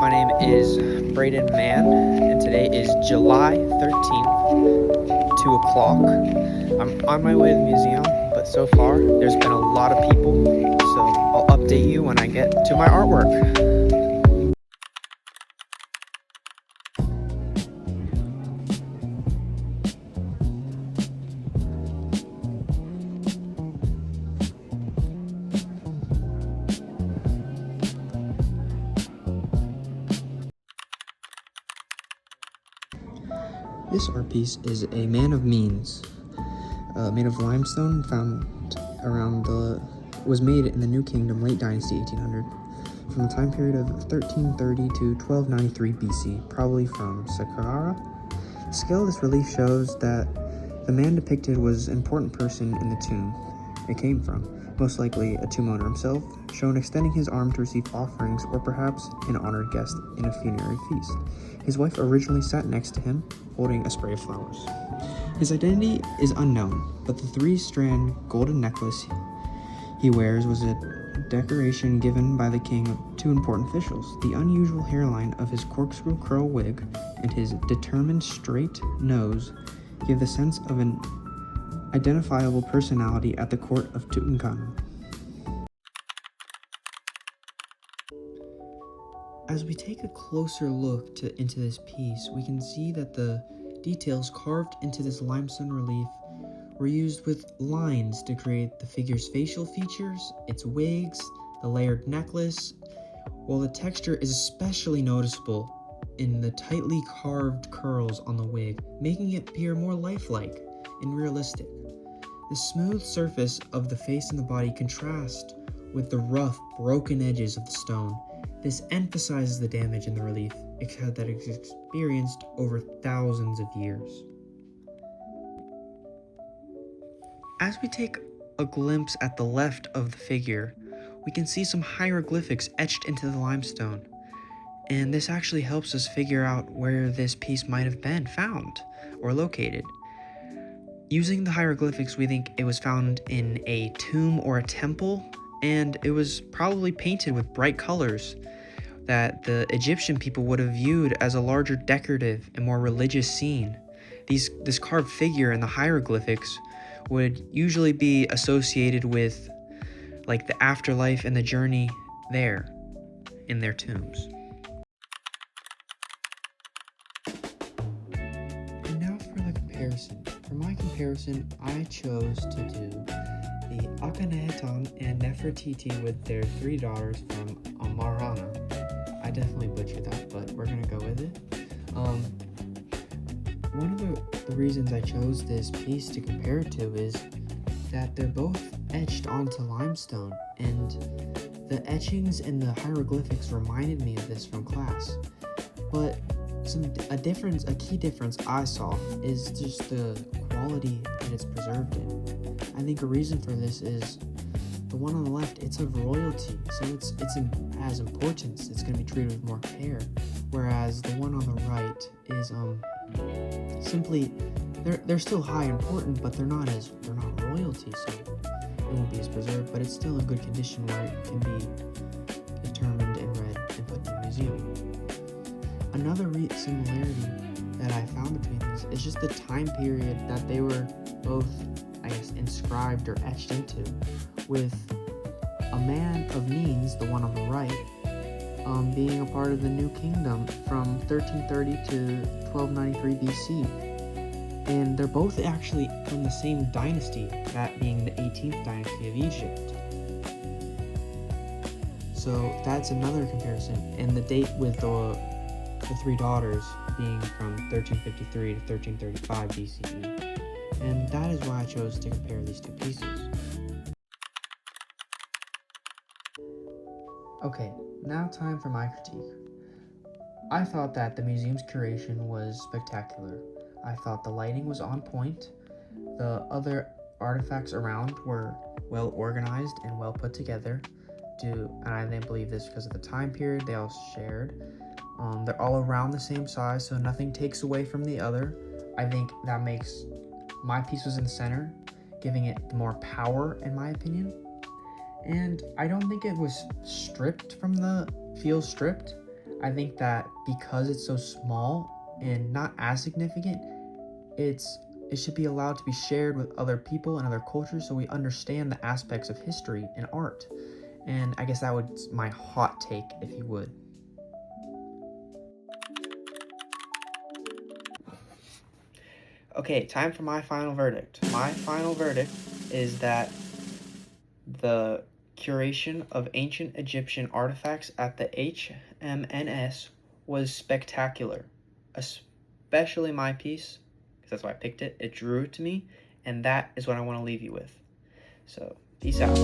My name is Braden Mann, and today is July 13th, 2 o'clock. I'm on my way to the museum, but so far there's been a lot of people, so I'll update you when I get to my artwork. This art piece is a man of means, made of limestone, was made in the New Kingdom, late Dynasty 1800, from the time period of 1330 to 1293 BC, probably from Saqqara. The scale of this relief shows that the man depicted was an important person in the tomb it came from, most likely a tomb owner himself, shown extending his arm to receive offerings, or perhaps an honored guest in a funerary feast. His wife originally sat next to him, holding a spray of flowers. His identity is unknown, but the three-strand golden necklace he wears was a decoration given by the king to important officials. The unusual hairline of his corkscrew curl wig and his determined straight nose give the sense of an identifiable personality at the court of Tutankhamun. As we take a closer look into this piece, we can see that the details carved into this limestone relief were used with lines to create the figure's facial features, its wigs, the layered necklace, while the texture is especially noticeable in the tightly carved curls on the wig, making it appear more lifelike and realistic. The smooth surface of the face and the body contrast with the rough, broken edges of the stone. This emphasizes the damage in the relief that is experienced over thousands of years. As we take a glimpse at the left of the figure, we can see some hieroglyphics etched into the limestone, and this actually helps us figure out where this piece might have been found or located. Using the hieroglyphics, we think it was found in a tomb or a temple, and it was probably painted with bright colors that the Egyptian people would have viewed as a larger decorative and more religious scene. This carved figure and the hieroglyphics would usually be associated with like the afterlife and the journey there in their tombs. And now for the comparison. For my comparison, I chose to do the Akhenaten and Nefertiti with their three daughters from Amarna. I definitely butchered that, but we're gonna go with it. One of the reasons I chose this piece to compare it to is that they're both etched onto limestone, and the etchings and the hieroglyphics reminded me of this from class. But a key difference I saw is just the quality that it's preserved in. I think a reason for this is the one on the left, it's of royalty, so it's as importance. It's going to be treated with more care, whereas the one on the right is simply they're still high important, but they're not royalty, so it won't be as preserved. But it's still in good condition where it can be determined and read and put in the museum. Another similarity that I found between these is just the time period that they were both, I guess, inscribed or etched into, with a man of means, the one on the right, being a part of the New Kingdom from 1330 to 1293 BC. And they're both actually from the same dynasty, that being the 18th dynasty of Egypt. So that's another comparison. And the date with the three daughters being from 1353 to 1335 BCE. And that is why I chose to compare these two pieces. Okay, now time for my critique. I thought that the museum's curation was spectacular. I thought the lighting was on point. The other artifacts around were well organized and well put together. And I didn't believe this because of the time period they all shared. They're all around the same size, so nothing takes away from the other. I think that makes my piece was in the center, giving it more power, in my opinion. And I don't think it was stripped. I think that because it's so small and not as significant, it should be allowed to be shared with other people and other cultures so we understand the aspects of history and art. And I guess that was my hot take, if you would. Okay, time for my final verdict. My final verdict is that the curation of ancient Egyptian artifacts at the HMNS was spectacular, especially my piece, because that's why I picked it. It drew to me, and that is what I want to leave you with. So, peace out.